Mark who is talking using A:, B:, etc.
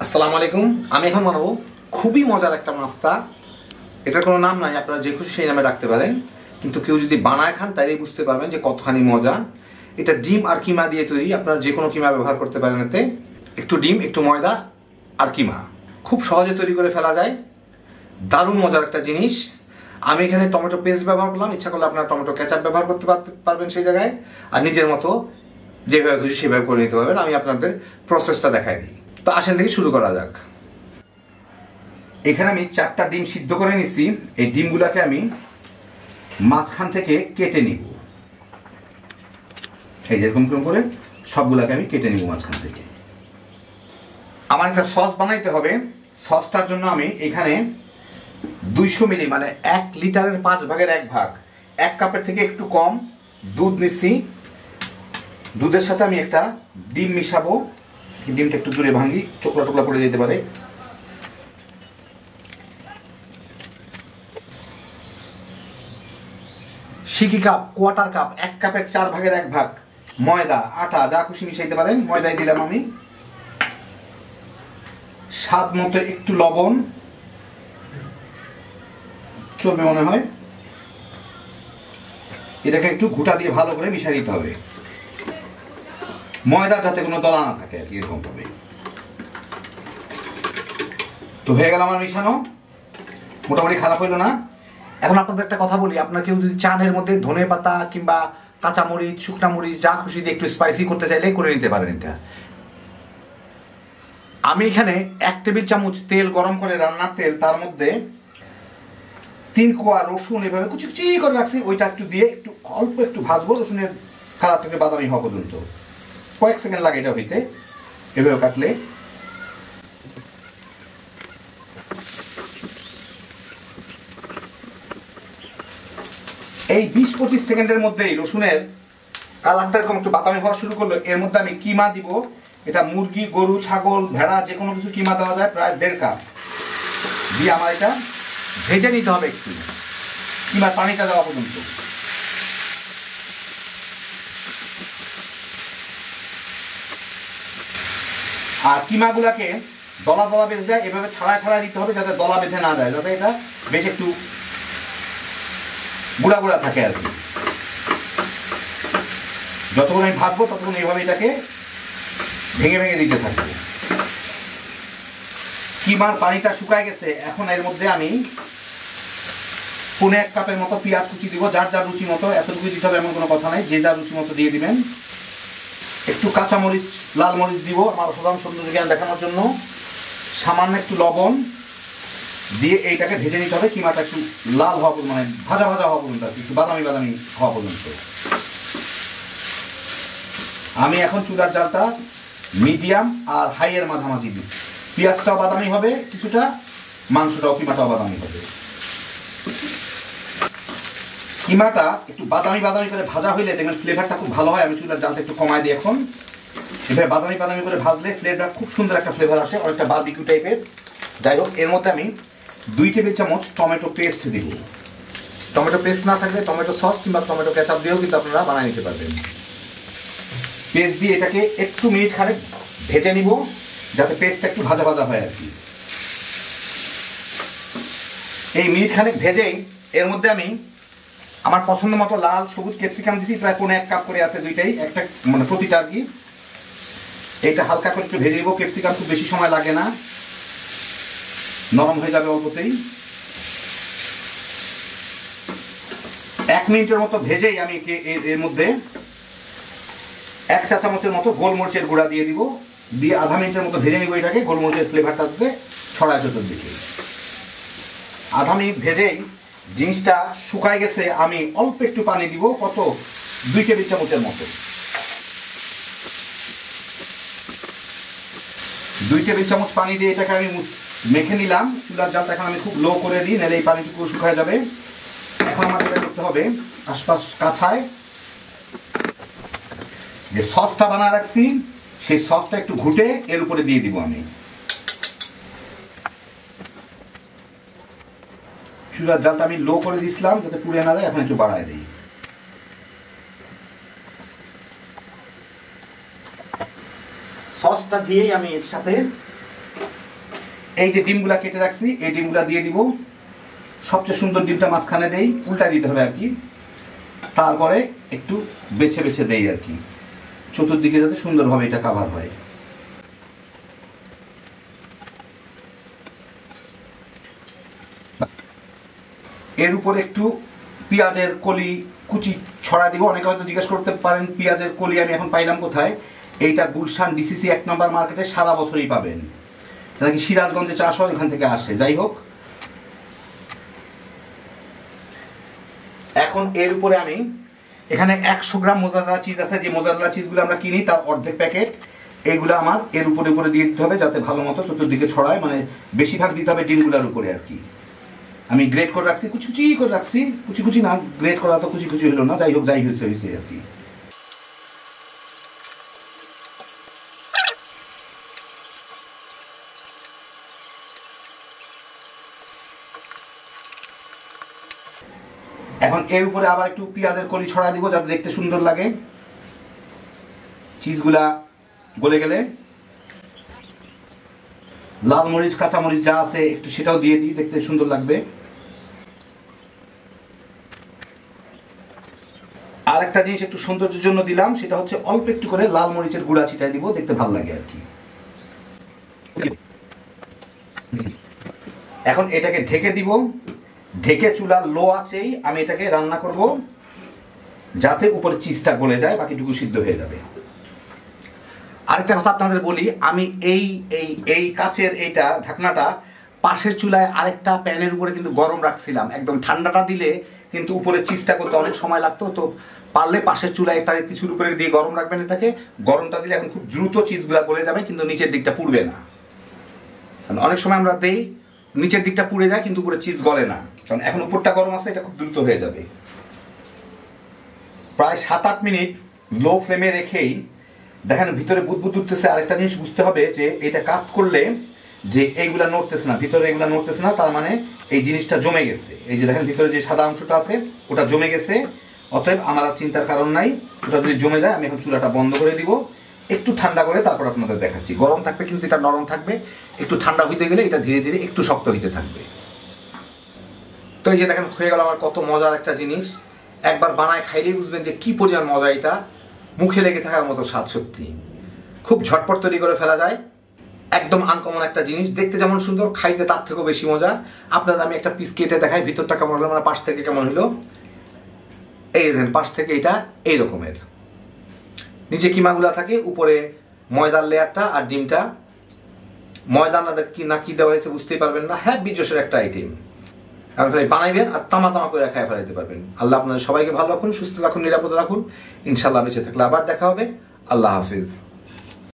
A: আসসালামু আলাইকুম। আমি এখন বানাবো খুবই মজার একটা নাস্তা। এটার কোনো নাম নাই, আপনারা যে খুশি সেই নামে রাখতে পারেন, কিন্তু কেউ যদি বানায় খান তাইলেই বুঝতে পারবেন যে কতখানি মজা। এটা ডিম আর কিমা দিয়ে তৈরি। আপনারা যে কোনো কিমা ব্যবহার করতে পারেন। এতে একটু ডিম, একটু ময়দা আর কিমা, খুব সহজে তৈরি করে ফেলা যায়। দারুণ মজার একটা জিনিস। আমি এখানে টমেটো পেস্ট ব্যবহার করলাম, ইচ্ছা করলে আপনারা টমেটো কেচাপ ব্যবহার করতে পারবেন সেই জায়গায়, আর নিজের মতো যেভাবে খুশি সেভাবে করে নিতে পারবেন। আমি আপনাদের প্রসেসটা দেখাই দিই। তো আসেন দেখি শুরু করা যাক। এখানে আমি 4টা ডিম সিদ্ধ করে নিচ্ছি। এই ডিমগুলোকে আমি মাঝখান থেকে কেটে নিব। এই যেরকম করে সবগুলোকে আমি কেটে নিব মাঝখান থেকে। আমার একটা সস বানাইতে হবে। সসটার জন্য আমি এখানে 200 মিলি মানে 1 লিটারের 5 ভাগের 1 ভাগ, 1 কাপের থেকে একটু কম দুধ নিচ্ছি। দুধের সাথে আমি একটা ডিম মিশাবো। ডিমটা একটু দূরে ভাঙি, টুকরা টুকরা পড়ে যেতে পারে। সিকি কাপ, কোয়ার্টার কাপ, 1 কাপের 4 ভাগের 1 ভাগ ময়দা, আটা যা খুশি মিশাইতে পারেন। ময়দাই দিলাম আমি। স্বাদ মতো একটু লবণ চলবে মনে হয়। এটাকে একটু ঘুটা দিয়ে ভালো করে মিশিয়ে দিতে হবে, ময়দার যাতে কোনো দলা না থাকে আর কি, এরকম ভাবে। তো হয়ে গেল আমার মিশানো, মোটামুটি খারাপ হইলো না। এখন আপনাদের একটা কথা বলি, আপনার কেউ যদি চান এর মধ্যে ধনে পাতা কিংবা কাঁচামরিচ, শুকনা মরিচ যা খুশি দিয়ে একটু স্পাইসি করতে চাইলে করে নিতে পারেন। এটা আমি এখানে 1 টেবিল চামচ তেল গরম করে, রান্নার তেল, তার মধ্যে 3 কোয়া রসুন এভাবে কুচি কুচি করে রাখছি। ওইটা একটু দিয়ে একটু অল্প একটু ভাজবো, রসুনের কালারটাকে বাদামি হওয়া পর্যন্ত। কয়েক সেকেন্ড লাগে এটা হইতে, এভাবে কাটলে। এই 20-25 সেকেন্ডের মধ্যেই রসুনের কালারটা এরকম একটু বাদামি হওয়া শুরু করলো। এর মধ্যে আমি কিমা দিব। এটা মুরগি, গরু, ছাগল, ভেড়া যে কোনো কিছু কিমা দেওয়া যায়, প্রায় 1.5 কাপ দিয়ে আমার এটা ভেজে নিতে হবে একটু, কিমার পানিটা দেওয়া পর্যন্ত। আর কিমাগুলাকে দলা দলা বেঁধে যায়, এভাবে ছাড়া ছাড়া দিতে হবে যাতে দলা বেঁধে না যায়, যাতে এটা বেশ একটু গুঁড়া গুঁড়া থাকে আর কি। যতক্ষণ আমি ভাজবো ততক্ষণ এইভাবে এটাকে ভেঙে ভেঙে দিতে থাকবো। কিমার পানিটা শুকায় গেছে। এখন এর মধ্যে আমি 1 কাপের মতো পেঁয়াজ কুচি দিব। যার যার রুচি মতো, এতটুকু দিতে হবে এমন কোনো কথা নাই, যে যার রুচি মতো দিয়ে দিবেন। একটু কাঁচামরিচ, লাল মরিচ দিব আমার অসাধারণ সৌন্দর্য জ্ঞান দেখানোর জন্য। সামান্য একটু লবণ দিয়ে এইটাকে ভেজে নিতে হবে। কিমাটা একটু লাল হওয়া পর্যন্ত, মানে ভাজা ভাজা হওয়া পর্যন্ত, একটু বাদামি বাদামি হওয়া পর্যন্ত। আমি এখন চুলার জালটা মিডিয়াম আর হাই এর মাঝামাঝি দিই। পেঁয়াজটাও বাদামি হবে কিছুটা, মাংসটাও, কিমাটাও বাদামি হবে। কিমাটা একটু বাদামি বাদামি করে ভাজা হইলে দেখবেন ফ্লেভারটা খুব ভালো হয়। আমি চুলার জালটা একটু কমাই দিই এখন। এভাবে বাদামি বাদামি করে ভাজলে ফ্লেভার খুব সুন্দর একটা ফ্লেভার আসে, অনেকটা বারবিকিউ টাইপের। যাই হোক, এর মধ্যে আমি 2 টেবিল চামচ টমেটো পেস্ট দিব। টমেটো পেস্ট না থাকলে টমেটো সস কিংবা টমেটো কেচাপ দিয়েও কিন্তু আপনারা বানিয়ে নিতে পারবেন। পেস্ট দিয়ে এটাকে একটু মিনিট খানেক ভেজে নিব, যাতে পেস্টটা একটু ভাজা ভাজা হয় আর কি। এই মিনিট খানেক ভেজেই এর মধ্যে আমি আমার পছন্দ মতো লাল সবুজ ক্যাপসিকাম দিছি, প্রায় 1 কাপ করে আছে, দুইটাই, একটা মানে প্রতিটা আর কি। এইটা হালকা করে একটু ভেজে নিব। ক্যাপসিকাম খুব বেশি সময় লাগে না, নরম হয়ে যাবে অল্পতেই। 1 মিনিটের মতো ভেজেই আমি এর মধ্যে 1 চা চামচের মতো গোলমরিচের গুঁড়া দিয়ে দিব। দিয়ে আধা মিনিটের মতো ভেজে নিব এটাকে, গোলমরিচের ফ্লেভারটা দিতে ছড়ায় চতুর্দিকে। আধা মিনিট ভেজেই জিনিসটা শুকায় গেছে। আমি অল্প একটু পানি দিব, কত 2 টেবিল চামচের মতো। 2 টেবিল চামচ পানি দিয়ে এটাকে আমি মেখে নিলাম। চুলার জালটা এখন আমি খুব লো করে দিই, নাহলে এই পানিটুকু শুকায় যাবে। এখন আমার যেটা করতে হবে, আশপাশ কাছায় যে সসটা বানায় রাখছি, সেই সসটা একটু ঘুটে এর উপরে দিয়ে দিব আমি। চুলার জালটা আমি লো করে দিয়েছিলাম যাতে পুড়ে না যায়, এখন একটু বাড়ায় দিই। সসটা দিয়েই আমি এর সাথে এই যে ডিমগুলা কেটে রাখছি এই ডিমগুলা দিয়ে দিব। সবচেয়ে সুন্দর ডিমটা মাঝখানে দেই, উল্টা দিতে হবে আর কি। তারপরে একটু বেছে বেছে দেই আর কি, চতুর্দিকে যাতে সুন্দরভাবে এটা কাভার হয়। এর উপরে একটু পেঁয়াজের কলি কুচি ছড়া দিব। অনেকে হয়তো জিজ্ঞেস করতে পারেন পেঁয়াজের কলি আমি এখন পাইলাম কোথায়। এইটা গুলশান ডিসিসি 1 নম্বর মার্কেটে সারা বছরই পাবেন, নাকি সিরাজগঞ্জে চাষ হয়, ওখান থেকে আসে। যাই হোক, এখন এর উপরে আমি এখানে 100 গ্রাম মোজারেলা চিজ আছে, যে মোজারেলা চিজগুলো আমরা কিনি তার অর্ধেক প্যাকেট। এইগুলো আমার এর উপরে উপরে দিয়ে দিতে হবে যাতে ভালো মতো চতুর্দিকে ছড়ায়, মানে বেশিরভাগ দিতে হবে ডিমগুলোর উপরে আর কি। আমি গ্রেট করে রাখছি, কুচি কুচি করে রাখছি, কুচি কুচি না, গ্রেট করা তো কুচি কুচি হলো না। যাই হোক, যাই হয়েছে হয়েছে আর কি। এখন এর উপরে আবার একটু পেঁয়াজের কলি ছড়া দিব যাতে দেখতে সুন্দর লাগে। চিজগুলা গলে গেলে লাল মরিচ কাঁচা মরিচ যা আছে একটু সেটাও দিয়ে দিই, দেখতে সুন্দর লাগবে। আর একটা জিনিস একটু সৌন্দর্যের জন্য দিলাম, সেটা হচ্ছে অল্প একটু করে লাল মরিচের গুঁড়া ছিটাই দিব, দেখতে ভালো লাগে আর কি। এখন এটাকে ঢেকে দিব, ঢেকে চুলার লো আঁচেই আমি এটাকে রান্না করব যাতে উপরে চিজটা গলে যায়, বাকিটুকু সিদ্ধ হয়ে যাবে। আরেকটা কথা আপনাদের বলি, আমি এই এই এই কাচের এইটা ঢাকনাটা পাশের চুলায় আরেকটা প্যানের উপরে কিন্তু গরম রাখছিলাম। একদম ঠান্ডাটা দিলে কিন্তু উপরে চিজটা করতে অনেক সময় লাগতো, তো পারলে পাশের চুলায় একটা কিছুর উপরে দিয়ে গরম রাখবেন এটাকে। গরমটা দিলে এখন খুব দ্রুত চিজগুলা গলে যাবে, কিন্তু নিচের দিকটা পুড়বে না। কারণ অনেক সময় আমরা দেই নিচের দিকটা পুড়ে যায় কিন্তু উপরে চিজ গলে না, কারণ এখন উপরটা গরম আছে, এটা খুব দ্রুত হয়ে যাবে। প্রায় 7-8 মিনিট লো ফ্লেমে রেখেই দেখেন ভিতরে বুদবুদ উঠতেছে। আরেকটা জিনিস বুঝতে হবে যে এটা কাজ করলে যে এইগুলা নড়তেছে না, ভিতরে এগুলা নড়তেছে না, তার মানে এই জিনিসটা জমে গেছে। এই যে দেখেন ভিতরে যে সাদা অংশটা আছে ওটা জমে গেছে, অতএব আমার আর চিন্তার কারণ নাই। ওটা যদি জমে যায় আমি এখন চুলাটা বন্ধ করে দিব, একটু ঠান্ডা করে তারপর আপনাদের দেখাচ্ছি। গরম থাকবে কিন্তু এটা নরম থাকবে, একটু ঠান্ডা হইতে গেলে এটা ধীরে ধীরে একটু শক্ত হইতে থাকবে। তো এই যে দেখেন হয়ে গেল আমার কত মজার একটা জিনিস। একবার বানায় খাইলেই বুঝবেন যে কি পরিমাণ মজা, এটা মুখে লেগে থাকার মতো স্বাদ। সত্যি খুব ঝটপট তৈরি করে ফেলা যায়, একদম আনকমন একটা জিনিস। দেখতে যেমন সুন্দর, খাইতে তার থেকেও বেশি মজা। আপনাদের আমি একটা পিস কেটে দেখাই ভিতরটা কেমন হলো, মানে পাশ থেকে কেমন হলো। এই দেখেন পাশ থেকে এটা এই রকমের, নিচে কিমাগুলা থাকে, উপরে ময়দার লেয়ারটা আর ডিমটা। ময়দা না কি না কি দেওয়া হয়েছে বুঝতেই পারবেন না। হ্যাঁ, বিজোসের একটা আইটেম। আপনারা বানাইবেন আর তামা তামা করে খাই ফেলাইতে পারবেন। আল্লাহ আপনাদের সবাইকে ভালো রাখুন, সুস্থ রাখুন, নিরাপদে রাখুন। ইনশাল্লাহ বেঁচে থাকলে আবার দেখা হবে। আল্লাহ হাফিজ।